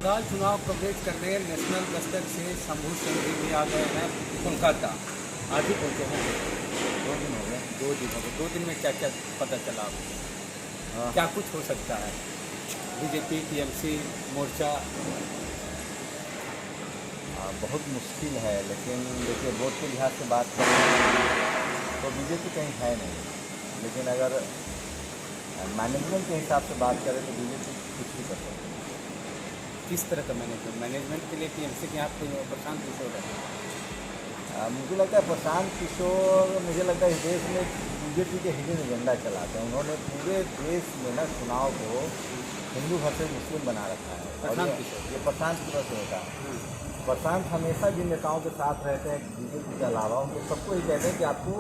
बंगाल चुनाव कवरेज करने नेशनल दस्तक से शंभू सिंह जी भी आ गए हैं कोलकाता। आज ही पहुँचे हैं। 2 दिन हो गए। 2 दिन हो गए। 2 दिन में क्या क्या पता चला आपको? क्या कुछ हो सकता है? बीजेपी, टीएमसी, मोर्चा। बहुत मुश्किल है, लेकिन देखिए वोट के लिहाज से बात करें तो बीजेपी कहीं है नहीं, लेकिन अगर मैनेजमेंट के हिसाब से बात करें तो बीजेपी कुछ भी कर सकती है। किस तरह का मैनेजमेंट के लिए टीएमसी के यहाँ कोई प्रशांत किशोर है? मुझे लगता है प्रशांत किशोर, मुझे लगता है इस देश में बीजेपी के हिडन एजेंडा चलाते हैं। उन्होंने पूरे देश में ना चुनाव को हिंदू वर्सेस मुस्लिम बना रखा है। प्रशांत किशोर, ये प्रशांत किशोर से होता है। प्रशांत हमेशा जिन नेताओं के साथ रहते हैं बीजेपी के अलावा, उनको सबको ये कहते हैं कि आपको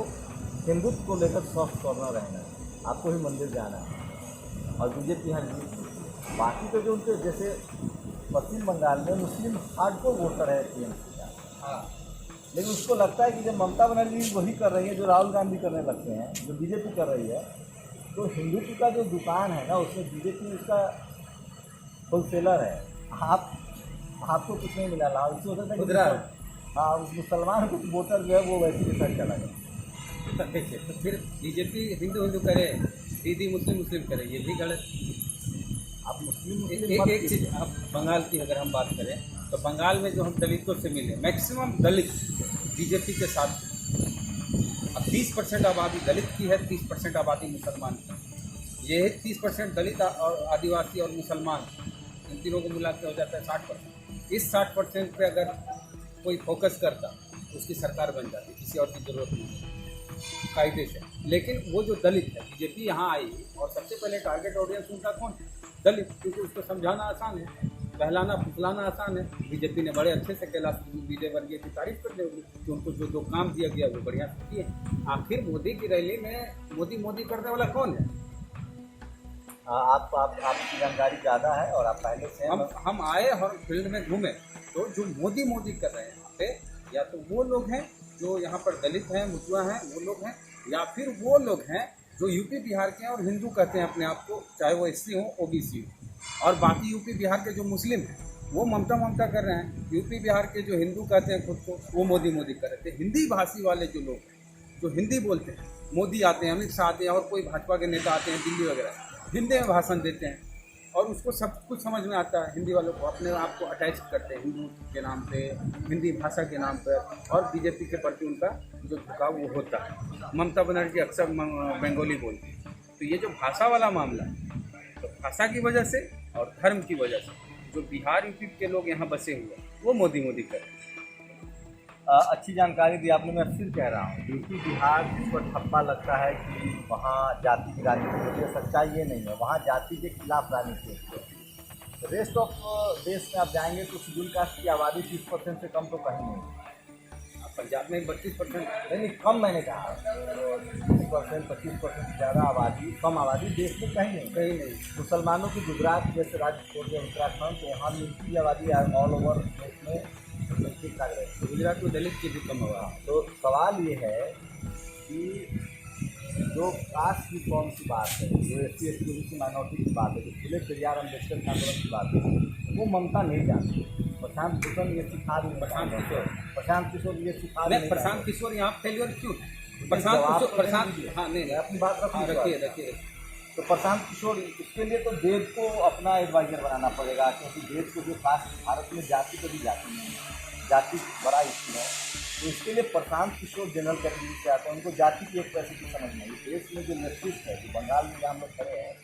हिंदुत्व को लेकर सॉफ्ट कॉर्नर रहना है, आपको ही मंदिर जाना है। और बीजेपी यहाँ जीत। बाकी तो जो उनके जैसे पश्चिम बंगाल में मुस्लिम हार्डकोर वोटर है टीएमसी का, लेकिन उसको लगता है कि जब ममता बनर्जी वही कर रही है जो राहुल गांधी करने लगते हैं, जो बीजेपी कर रही है, तो हिंदुत्व का जो दुकान है ना, उसमें बीजेपी उसका होलसेलर है। आपको कुछ नहीं मिला लाभ, इससे होता है कि हाँ, उस मुसलमान कुछ वोटर जो है वो वैसे के साथ चला गया। देखिए, तो फिर बीजेपी हिंदू हिंदू करे, दीदी मुस्लिम मुस्लिम करे, ये भी गलत। आप मुस्लिम एक चीज़, अब बंगाल की अगर हम बात करें तो बंगाल में जो हम दलितों से मिले, मैक्सिमम दलित बीजेपी के साथ। अब 30% आबादी दलित की है, 30% आबादी मुसलमान की है। ये 30% दलित और आदिवासी और मुसलमान, इन तीनों को मिला के हो जाता है 60%। इस 60% पे अगर कोई फोकस करता तो उसकी सरकार बन जाती, किसी और की जरूरत नहीं कायदे से। लेकिन वो जो दलित है, बीजेपी यहाँ आई और सबसे पहले टारगेट ऑडियंस उनका कौन है? दलित, क्योंकि उसको समझाना आसान है, बहलाना फुसलाना आसान है। बीजेपी ने बड़े अच्छे से कैलाश विजयवर्गीय की तारीफ कर दी कि उनको जो काम दिया गया वो बढ़िया से किए। आखिर मोदी की रैली में मोदी करने वाला कौन है? आपकी जानकारी ज़्यादा है और आप पहले से हम आए और फील्ड में घूमे, तो जो मोदी कर रहे हैं यहाँ पे, या तो वो लोग हैं जो यहाँ पर दलित हैं, मुसलमान हैं, वो लोग हैं, या फिर वो लोग हैं जो यूपी बिहार के हैं और हिंदू कहते हैं अपने आप को, चाहे वो एससी हो, ओबीसी हो। और बाकी यूपी बिहार के जो मुस्लिम हैं वो ममता कर रहे हैं। यूपी बिहार के जो हिंदू कहते हैं खुद को, वो मोदी कर रहे थे। हिंदी भाषी वाले जो लोग हैं, जो हिंदी बोलते हैं, मोदी आते हैं, अमित शाह आते हैं और कोई भाजपा के नेता आते हैं दिल्ली वगैरह, हिंदी में भाषण देते हैं और उसको सब कुछ समझ में आता है। हिंदी वालों को अपने आप को अटैच करते हैं हिंदू के नाम पे, हिंदी भाषा के नाम पर, और बीजेपी के प्रति उनका जो झुकाव वो होता है। ममता बनर्जी अक्सर बंगाली बोलती है। तो ये जो भाषा वाला मामला है, तो भाषा की वजह से और धर्म की वजह से जो बिहार यूपी के लोग यहाँ बसे हुए हैं वो मोदी कर रहे हैं। अच्छी जानकारी दी आपने। मैं फिर कह रहा हूँ, यूपी बिहार जिस पर ठप्पा लगता है कि वहाँ जाति की राजनीति होती है, सच्चाई ये नहीं है। वहाँ जाति के खिलाफ राजनीति होती है। रेस्ट ऑफ देश में आप जाएंगे तो शेड्यूल कास्ट की आबादी 30% से कम तो कहीं नहीं। पंजाब में 32%, नहीं कम, मैंने कहा 30%, 25% से ज़्यादा आबादी, कम आबादी देश में कहीं नहीं। मुसलमानों की गुजरात जैसे राज्य छोड़ के उत्तराखंड, तो वहाँ मिलती आबादी ऑल ओवर देश में ठीक ठाक रहे। गुजरात में दलित की भी कम हुआ। तो सवाल ये है कि जो कास्ट रिफॉर्म की बात है, जो SC ST OBC माइनॉरिटी की बात है, जो खुले पेरियार अम्बेडकर के आंदोलन की बात है, वो ममता नहीं जानती। प्रशांत किशोर ये सिखा दी। प्रशांत किशोर ये सिखा दी। प्रशांत किशोर यहाँ फेलियर क्यों? हाँ नहीं, अपनी बात रखिए। तो प्रशांत किशोर, इसके लिए तो वेद को अपना एडवाइजर बनाना पड़ेगा, क्योंकि वेद को जो कास्ट, भारत में जाति कभी जाति नहीं है, जाति बड़ा इश्यू है। तो इसके लिए प्रशांत किशोर जनरल कैटेगरी से आते हैं, उनको जाति की एक पैसे की समझ नहीं। देश में जो लेफ्टिस्ट है, जो बंगाल में जहाँ हम लोग खड़े हैं,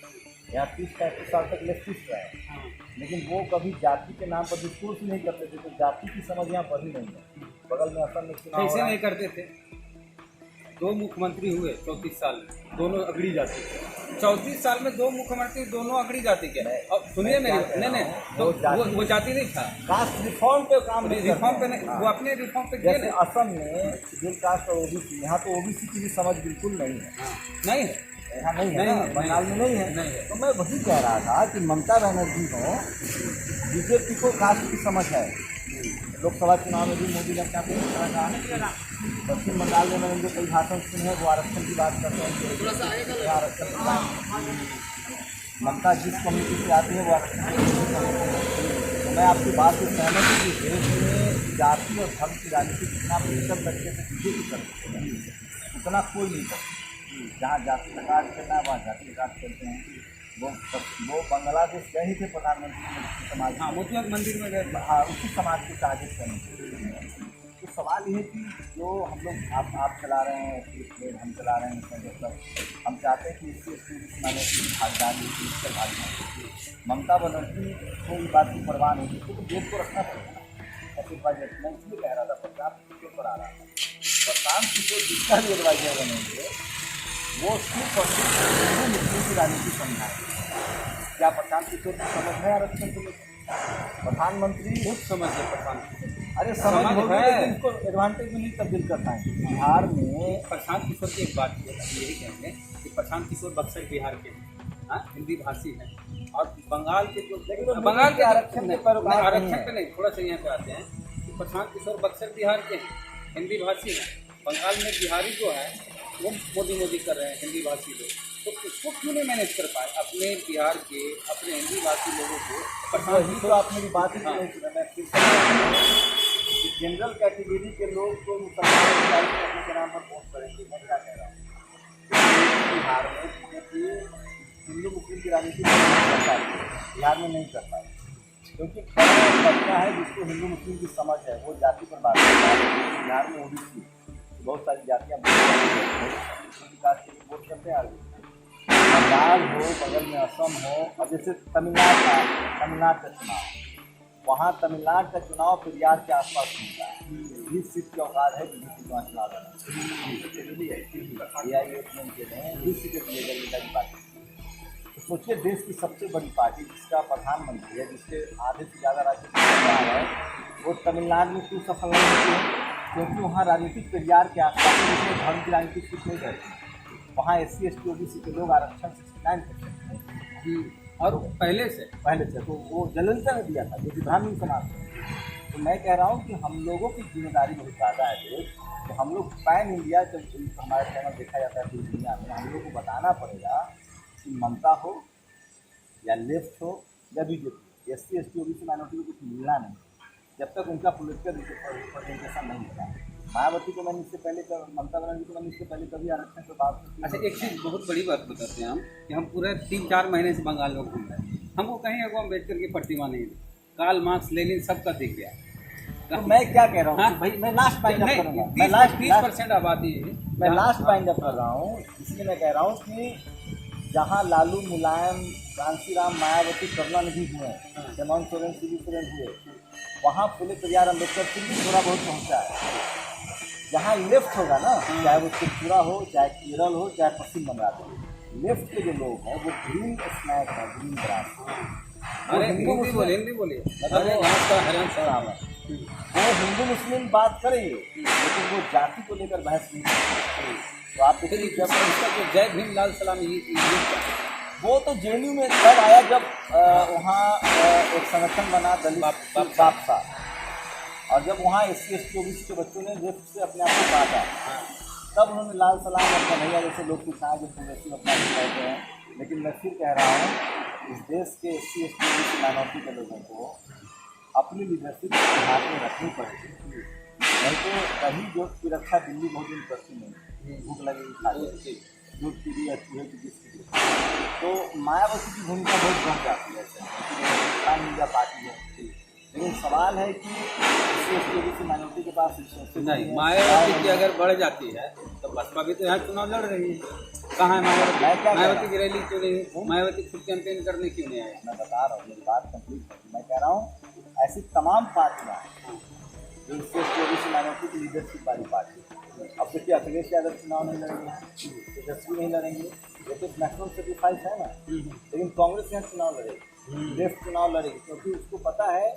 यहाँ 30-35 साल तक लेफ्टिस्ट रहे, लेकिन वो कभी जाति के नाम पर डिस्कोर्स नहीं करते थे। तो जाति की समझ यहाँ बढ़ी नहीं है। बगल में असम में चुनाव ऐसे नहीं करते थे। 2 मुख्यमंत्री हुए 34 साल में, दोनों अगड़ी जाति के। 34 साल में 2 मुख्यमंत्री, दोनों अगड़ी जाति के। अब सुनिए मेरी, नहीं तो वो जाति नहीं था। कास्ट रिफॉर्म पे काम, रिफॉर्म पे नहीं, वो अपने रिफॉर्म पे जैसे असम में शेड्यूल कास्ट और ओबीसी, यहाँ तो ओबीसी की भी समझ बिल्कुल नहीं है। नहीं है, यहाँ नहीं है ना, बंगाल में नहीं है। तो मैं वही कह रहा था कि ममता बनर्जी को, बीजेपी को कास्ट की समझ है। लोकसभा चुनाव में भी मोदी ने अपना कहा। पश्चिम बंगाल में मैंने जो कई भाषण सुने हैं, वो आरक्षण की बात करते हैं। आरक्षण ममता जिस कम्युनिटी से आती है वो आरक्षण मैं आपकी बात से सहमत हूँ कि देश में जाति और धर्म की राजनीति जितना बेहतर तरीके से बीजेपी कर सकते हैं उतना कोई नहीं कर सकता। जहाँ जाति का राज करना है वहाँ जाति का राज करते हैं। वो बांग्लादेश गए ही थे प्रधानमंत्री ने समाज, हाँ मोतिया मंदिर में गए। हाँ उसी समाज को टारगेट करने के लिए। तो सवाल ये है कि जो हम लोग आप चला रहे हैं स्टेट, हम चला रहे हैं इसमें मतलब हम चाहते हैं कि इससे माने की भागीदारी डिजिटल भागीदारी। ममता बनर्जी को ये बात की परवाह नहीं थी, तो देश को रखना चाहिए। ऐसे मैं इसलिए कह रहा था प्रशांत किशोर पर आ रहा था। प्रशांत किशोर जिसका भी एडवाइजर बनेंगे वो सिर्फ और सिर्फ हिंदू मुस्लिम की राजनीति समझाएंगे। क्या प्रशांत किशोर की समझ है आरक्षण को लेकर? प्रधानमंत्री बहुत समझ है प्रशांत किशोर। अरे समझ है, लेकिन इसको एडवांटेज में नहीं तब्दील कर पाएंगे। बिहार में प्रशांत किशोर की एक बात है, यही कहेंगे कि प्रशांत किशोर बक्सर बिहार के हाँ हिंदी भाषी हैं और बंगाल के जो बंगाल के आरक्षण के पर आरक्षण पे नहीं, थोड़ा सा यहाँ पे आते हैं कि प्रशांत किशोर बक्सर बिहार के हैं, हिंदी भाषी हैं। बंगाल में बिहारी जो है वो मोदी कर रहे हैं हिंदी भाषी लोग, तो उसको क्यों नहीं मैनेज कर पाए अपने बिहार के अपने हिंदी भाषी लोगों को? प्रशांत किशोर आप मेरी बात ही नहीं सुना। मैं फिर कि जनरल कैटेगरी के लोग तो मुसलमान के नाम पर वोट करेंगे। मैं क्या कह रहा हूँ बिहार में बीजेपी हिंदू मुस्लिम की राजनीति नहीं कर पाई, बिहार में नहीं कर पाई क्योंकि क्या है जिसको हिंदू मुस्लिम की समझ है वो जाति पर बात करता है। बिहार में ओबीसी बहुत सारी जातियाँ विकास के लिए वोट करते हैं। बंगाल हो, बगल में असम हो, और जैसे तमिलनाडु का चुनाव, वहाँ तमिलनाडु का चुनाव पेरियार के आसपास होता है। 20 सीट की औकात है बीजेपी का चुनाव लड़ना। 20 सीटें दिए गए नेता की पार्टी। तो सोचिए देश की सबसे बड़ी पार्टी जिसका प्रधानमंत्री है, जिसके आधे से ज़्यादा राज्य है, वो तमिलनाडु में क्यों सफल नहीं होती है? क्योंकि वहाँ राजनीतिक पेरियार के आसपास जिसमें धर्म की राजनीति कुछ नहीं करती। वहाँ SC ST OBC के लोग आरक्षण 69% हैं और पहले से तो वो जलंधर ने दिया था जो कि ब्राह्मण समाज है। तो मैं कह रहा हूँ कि हम लोगों की जिम्मेदारी बहुत ज़्यादा है देश, तो हम लोग पैन इंडिया जब हमारे चैनल देखा जाता है पूरी दुनिया में, हम लोग को बताना पड़ेगा कि ममता हो या लेफ्ट हो या BJP, SC ST OBC minority को कुछ मिलना नहीं जब तक उनका पॉलिटिकल रिप्रेजेंटेशन नहीं होता। मायावती को मैंने इससे पहले, ममता बनर्जी को मैंने इससे पहले कभी आरक्षण पर बात की। अच्छा एक चीज़ बहुत बड़ी बात बताते हैं हम कि हम पूरे 3-4 महीने से बंगाल में घूम रहे हैं, हमको कहीं अगवा अम्बेडकर की प्रतिमा नहीं दी, कार्ल मार्क्स लेनिन सबका दिख गया। तो मैं क्या कह रहा हूँ भाई, मैं लास्ट पॉइंट अप करूँगा, मैं 30% आबादी है, मैं लास्ट पॉइंट अप कर रहा हूँ। इसलिए मैं कह रहा हूँ कि जहाँ लालू, मुलायम, कांशीराम, मायावती, करुणानिधि हुए, हेमंत सोरेन, शिबू सोरेन हुए, वहाँ फुले पेरियार अम्बेडकर फिर भी थोड़ा बहुत पहुँचा है। जहाँ लेफ्ट होगा ना, चाहे वो त्रिपुरा हो, चाहे केरल हो, चाहे पश्चिम बंगाल हो, लेफ्ट के जो लोग हैं वो ग्रीन स्नैक है, ग्रीन ग्रास। अरे हिंदी बोलिए वो हिंदू मुस्लिम बात करेंगे लेकिन वो जाति को लेकर बहस नहीं करेंगे। तो आप देखिए जब इसका जो जय भीम लाल सलाम वो तो JNU में तब आया जब वहाँ एक संगठन बना दलित बापसा, और जब वहाँ SC ST OBC के बच्चों ने लेफ्ट से अपने आप को काटा तब उन्होंने लाल सलाम और कन्हैया जैसे लोग किसान जो प्रोग्रेसिव अपना कहते हैं। लेकिन मैं फिर कह रहा हूँ इस देश के SC ST OBC माइनॉरिटी के लोगों को अपनी लीडरशिप हाथ में रखनी पड़ेगी, नहीं तो कहीं जो की रक्षा दिल्ली बहुत दिन करती नहीं, भूख लगेगी खाली दूध की भी या चूहे की जिसकी। तो मायावती की भूमिका बहुत बढ़ जाती है हिंदुस्तान इंडिया पार्टी है। लेकिन सवाल है कि SC ST OBC माइनॉरिटी के पास नहीं, मायावती की अगर बढ़ जाती है तो बसपा भी तो यहाँ चुनाव लड़ रही है। कहाँ है मायावती की रैली क्यों नहीं, मायावती खुद कैंपेन करने क्यों नहीं आए? मैं बता रहा हूँ, मेरी बात कंप्लीट है। मैं कह रहा हूँ ऐसी तमाम पार्टियाँ जो SC ST OBC माइनॉरिटी की लीडरशिप वाली पार्टी, अब देखिए अखिलेश यादव चुनाव नहीं लड़ेंगे, तेजस्वी नहीं लड़ेंगे, ये तो मैक्सिमम सेक्रीफाइस है ना। लेकिन कांग्रेस यहाँ चुनाव लड़ेगी, लेफ्ट चुनाव लड़ेगी, क्योंकि उसको पता है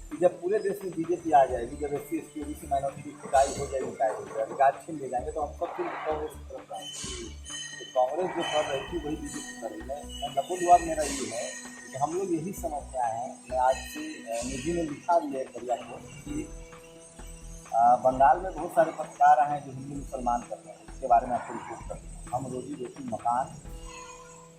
कि जब पूरे देश में बीजेपी आ जाएगी, जब SC ST OBC माइनॉरिटी की पिटाई हो जाएगी, अधिकार छीन ले जाएंगे, तो हम सब फिर कांग्रेस की तरफ आएंगे। तो कांग्रेस जो कर रही थी वही बीजेपी कर रही है। नकुल जवाब मेरा ये है कि हम लोग यही समझते हैं। मैं आज से निधि ने लिखा भी है बढ़िया को कि बंगाल में बहुत सारे पत्रकार हैं जो हिंदू मुसलमान कर रहे हैं, इसके बारे में आपको रिपोर्ट करते हैं। हम रोजी रोटी, मकान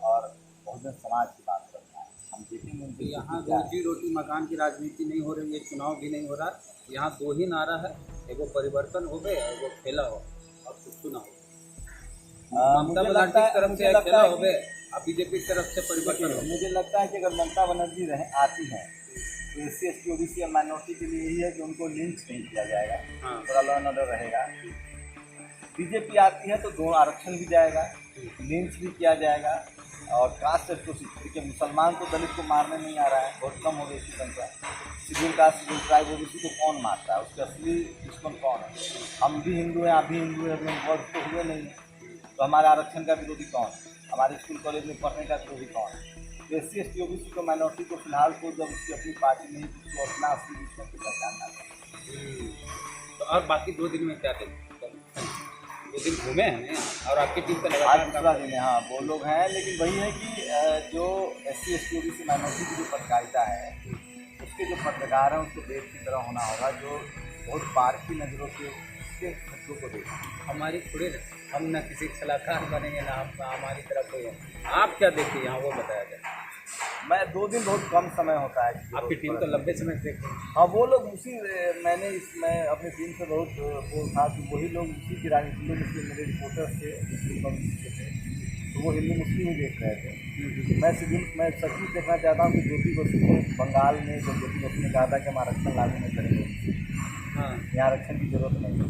और बहुजन समाज की बात करते हैं। हम देखेंगे उनके यहाँ क्या है। रोजी रोटी मकान की राजनीति नहीं हो रही है, चुनाव भी नहीं हो रहा। यहाँ दो ही नारा है, एगो परिवर्तन हो गए, एगो खेला हो और कुछ ना हो। ममता मुझे बनर्जी लगता की है तरफ मुझे से लगता खेला है हो कि गए और बीजेपी की तरफ से परिवर्तन हो देखिए, गए। मुझे लगता है कि अगर ममता बनर्जी आती हैं तो SC ST OBC और माइनॉरिटी के लिए यही है कि उनको लिंच नहीं किया जाएगा, हाँ। थोड़ा लॉ एंड ऑर्डर रहेगा। बीजेपी आती है तो दोनों आरक्षण भी जाएगा, लिंच भी किया जाएगा और कास्ट एट्रोसिटी। देखिए, मुसलमान तो दलित को मारने नहीं आ रहा है, बहुत कम हो गई इसकी संख्या। Schedule caste schedule tribe OBC को कौन मारता है, उसके असली दुश्मन कौन है? हम भी हिंदू हैं, आप भी हिंदू हैं, अभी हम वर्ग तो हुए नहीं हैं, तो हमारे आरक्षण का विरोधी कौन है? हमारे स्कूल कॉलेज में पढ़ने का विरोधी कौन है? तो SC ST OBC को माइनॉरिटी को फिलहाल तो जब उसकी अपनी पार्टी नहीं थी उसको अपना असली दुश्मन की पहचानना चाहिए। तो और बाकी 2 दिन में क्या थे? 2 दिन घूमे हैं ना यहाँ, और आपकी टीम का आज लगातार दूसरा दिन है, हाँ वो लोग हैं, लेकिन वही है कि जो SC ST OBC माइनॉरिटी की जो पत्रकारिता है, उसके जो पत्रकार हैं उसको देश की तरह होना होगा, जो बहुत बारीकी नज़रों से उसके मुद्दों को देखा। हमारी थोड़ी हम न किसी सलाहकार बनेंगे ना हम हमारी तरफ कोई है। आप क्या देखिए यहाँ वो बताया जाए। मैं 2 दिन बहुत कम समय होता है कि आपकी टीम तो लंबे समय से देखते हैं। हाँ वो लोग उसी मैं अपनी टीम से बहुत बोल था कि वही लोग उसी की राजनीति में मेरे रिपोर्टर्स थे थे, तो वो हिंदू मुस्लिम ही देख रहे थे। मैं सचमुच देखना चाहता हूँ कि ज्योति बसु ने बंगाल में जब ज्योति बसु ने कहा था कि हम आरक्षण लागू नहीं करेंगे, हाँ यहाँ आरक्षण की जरूरत नहीं है,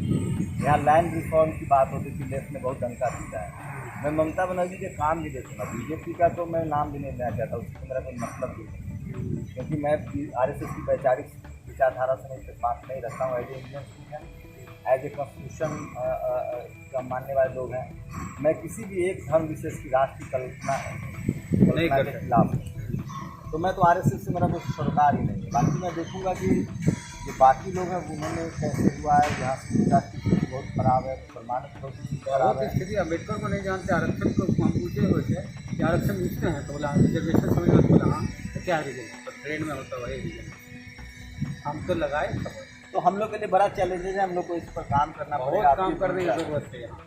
यहाँ लैंड रिफॉर्म की बात होती थी, देश में बहुत डंका पीटा है। मैं ममता बनर्जी के काम भी देखूँगा, बीजेपी का तो मैं नाम भी नहीं लेना चाहता, उससे मेरा कोई मतलब भी नहीं, क्योंकि मैं RSS की वैचारिक विचारधारा से मैं बात नहीं रखता हूँ। As a Indian citizen, as a constitution का मानने वाले लोग हैं, मैं किसी भी एक धर्म विशेष की राष्ट्र की कल्पना के खिलाफ हूँ, तो मैं तो RSS से मेरा कोई सरोकार ही नहीं है। बाकी मैं देखूँगा कि जो बाकी लोग हैं उन्होंने कैसे हुआ है, यहाँ से विकास की स्थिति बहुत खराब है, मुसलमान की बहुत स्थिति खराब है। स्थिति अम्बेडकर को नहीं जानते, आरक्षण को हम पूछे हुए थे कि आरक्षण पूछते हैं तो बोला रिजर्वेशन समझ में, बोला हाँ तो क्या रीजन, तो ट्रेन में होता वही रीजन हम तो लगाए सब। तो हम लोग के लिए बड़ा चैलेंजेस है, हम लोग को इस पर काम करना पड़ेगा, बहुत काम करने की जरूरत है यहाँ।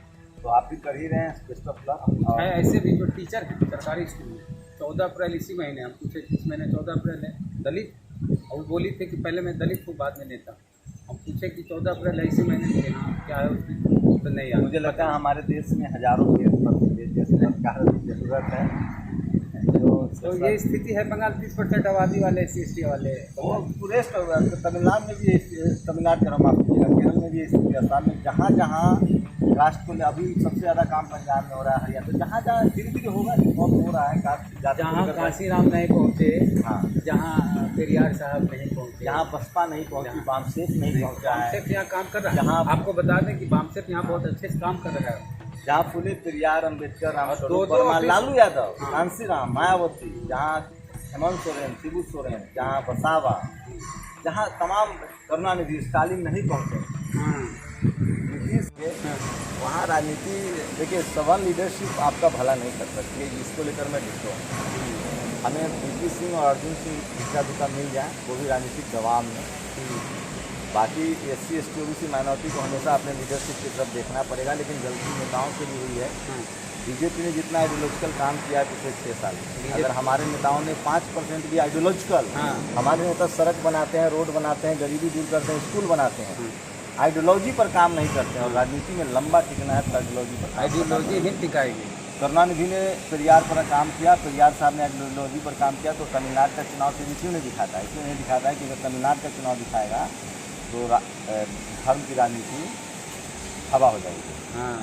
तो आप भी कर ही रहे हैं, बेस्ट ऑफ लक। है ऐसे भी जो टीचर हैं सरकारी स्कूल में, 14 अप्रैल इसी महीने, हम पूछे इस महीने 14 अप्रैल है, दलित, और वो बोली थी कि पहले मैं दलित हूँ बाद में नेता। हम पूछे कि 14 अप्रैल है इसी महीने में, हाँ क्या है उसमें, तो नहीं यार। मुझे लगता है हमारे देश में हज़ारों के जैसे पत्रकारों की जरूरत है। तो ये स्थिति है, बंगाल 30% आबादी वाले SC ST वाले, तो पूरे तमिलनाडु में भी तमिलनाडु का माफ कीजिएगा, केरल में भी स्थिति, असम में, जहाँ जहाँ कास्ट को अभी सबसे ज़्यादा काम पंजाब में हो रहा है, हरियाणा, तो जहाँ जहाँ धीरे धीरे होगा, रिफॉर्म हो रहा है, कास्ट जहाँ काशीराम नहीं पहुँचे, हाँ, जहाँ पेरियार साहब नहीं पहुँचे, जहाँ बसपा नहीं पहुँची, बामसेफ नहीं पहुँचा है, बामसेफ यहाँ काम कर रहा है। जहाँ आपको बता दें कि बामसेफ यहाँ बहुत अच्छे से काम कर रहा है, जहाँ फुले पेरियार, अम्बेडकर, दो राम, लालू यादव, कांसीराम, मायावती, जहाँ हेमंत सोरेन, शिबू सोरेन, जहाँ बसावा, जहाँ तमाम करुणानिधि, स्टालिन नहीं पहुँचे, नीतीश के वहाँ राजनीति, देखिए सवन लीडरशिप आपका भला नहीं कर सकती है, जिसको लेकर मैं डिटो हूँ। हमें VP सिंह और अर्जुन सिंह इक्का दुक्का मिल जाए, वो भी राजनीतिक दबाव में। बाकी SC ST OBC माइनॉरिटी को हमेशा अपने लीडरशिप की तरफ देखना पड़ेगा, लेकिन गलती नेताओं के लिए हुई है। बीजेपी ने जितना आइडियोलॉजिकल काम किया है पिछले 6 साल में, अगर हमारे नेताओं ने 5% भी आइडियोलॉजिकल, हमारे नेता सड़क बनाते हैं, रोड बनाते हैं, गरीबी दूर करते हैं, स्कूल बनाते हैं, आइडियोलॉजी पर काम नहीं करते हैं। और राजनीति में लंबा टिकना है तो आइडियोलॉजी ही टिकाएगी। करुणानिधि ने पेरियार पर काम किया, पेरियार साहब ने आइडियोलॉजी पर काम किया, तो तमिलनाडु का चुनाव सिर्फ इसलिए नहीं दिखाता है, इसलिए नहीं दिखाता है कि अगर तमिलनाडु का चुनाव दिखाएगा तो धर्म की राजनीति हवा हो जाएगी। हाँ,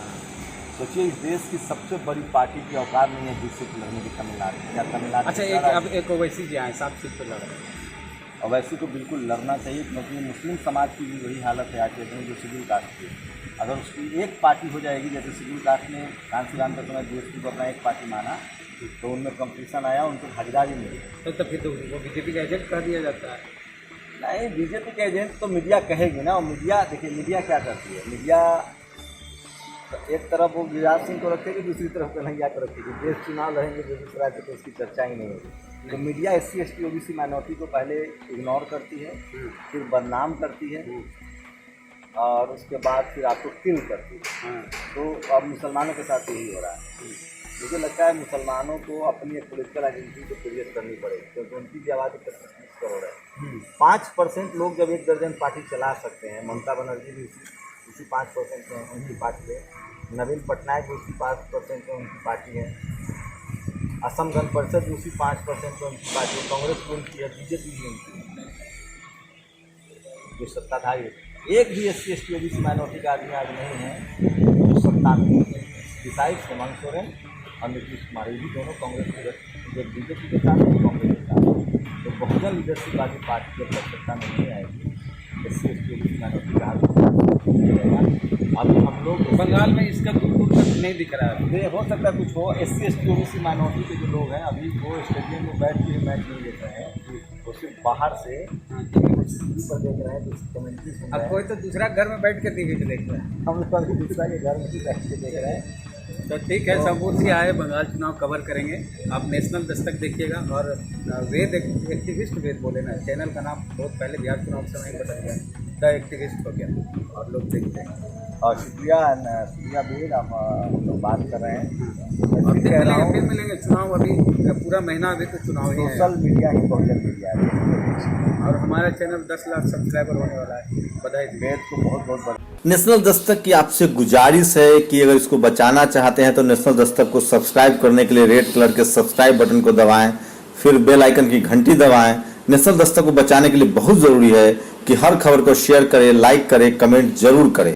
सोचिए इस देश की सबसे बड़ी पार्टी की औकात नहीं है जिससे लड़ने की तमिलनाडु, क्या तमिलनाडु? अच्छा, अब एक ओवैसी जी आए 7 सीट पर लड़ रहे हैं। ओवैसी को बिल्कुल लड़ना चाहिए, क्योंकि मुस्लिम समाज की भी वही हालत है आज के दिन, जो शेड्यूल कास्ट की। अगर उसकी एक पार्टी हो जाएगी, जैसे शेड्यूल कास्ट ने कांसीराम का समय DSP को अपना एक पार्टी माना, तो उनमें कंपटीशन आया, उनको भागीदारी मिली, तो फिर तो वो बीजेपी का एजेंट कर दिया जाता है। नहीं, बीजेपी के एजेंट तो मीडिया कहेगी ना। और मीडिया, देखिए मीडिया क्या करती है, मीडिया एक तरफ वो गिरिराज सिंह को रखेगी, दूसरी तरफ कन्हैया को रखेगी। देश चुनाव लड़ेंगे बेगूसराय से तो उसकी चर्चा ही नहीं होगी। तो media SC ST OBC minority को पहले इग्नोर करती है, फिर बदनाम करती है, और उसके बाद फिर आपको किल करती है। तो अब मुसलमानों के साथ यही हो रहा है। मुझे लगता है मुसलमानों को अपनी एक पोलिटिकल आइडेंटिटी को क्रिएट करनी पड़ेगी, क्योंकि उनकी भी आबादी 25 करोड़ है। 5% लोग जब एक दर्जन पार्टी चला सकते हैं, ममता बनर्जी भी उसी 5% में उनकी पार्टी है, नवीन पटनायक भी उसी 5% में उनकी पार्टी है, असम गण परिषद भी उसी 5% में उनकी पार्टी है, कांग्रेस भी उनकी है, बीजेपी भी उनकी है, जो सत्ताधारी है। एक भी SC ST OBC माइनॉरिटी का आदमी आज नहीं है जो सत्ता में है। डिसाइड हेमंत सोरेन और नीतीश कुमार, ये भी दोनों कांग्रेस के, जो बीजेपी के साथ है, कांग्रेस के साथ है। तो बहुजन लीडरशिप वाली पार्टी जब तक सत्ता में नहीं आएगी, SC ST OBC माइनॉरिटी का अभी हम लोग बंगाल में इसका दूर तक नहीं दिख रहा है। ये हो सकता है कुछ हो। SC ST OBC माइनॉरिटी के जो लोग हैं अभी वो स्टेडियम में बैठ के मैच नहीं देख रहे हैं, वो सिर्फ बाहर से कुछ टीवी पर देख रहे हैं, कुछ कमेंट्री सुन रहे अब हैं। कोई तो दूसरा घर में बैठ के टीवी पे देख रहा है। हम लोग अभी दूसरा के घर में ही बैठ के देख रहे हैं। तो ठीक है, संपूर्ण जी आए, बंगाल चुनाव कवर करेंगे। आप नेशनल दस्तक देखिएगा और वेद एक्टिविस्ट वेद बोले ना, चैनल का नाम बहुत पहले बिहार चुनाव के समय बदल गया, द एक्टिविस्ट हो गया और लोग देखते हैं। और शुक्रिया वेद, हम लोग बात कर रहे हैं। और फिर मिलेंगे। चुनाव अभी पूरा महीना, अभी तो चुनाव ही है। सोशल मीडिया ही बहुजन मीडिया है और हमारा चैनल 10 लाख सब्सक्राइबर होने वाला है। बधाई। वेद को बहुत बहुत बड़ा। नेशनल दस्तक की आपसे गुजारिश है कि अगर इसको बचाना चाहते हैं तो नेशनल दस्तक को सब्सक्राइब करने के लिए रेड कलर के सब्सक्राइब बटन को दबाएं, फिर बेल आइकन की घंटी दबाएं। नेशनल दस्तक को बचाने के लिए बहुत ज़रूरी है कि हर खबर को शेयर करें, लाइक करें, कमेंट जरूर करें।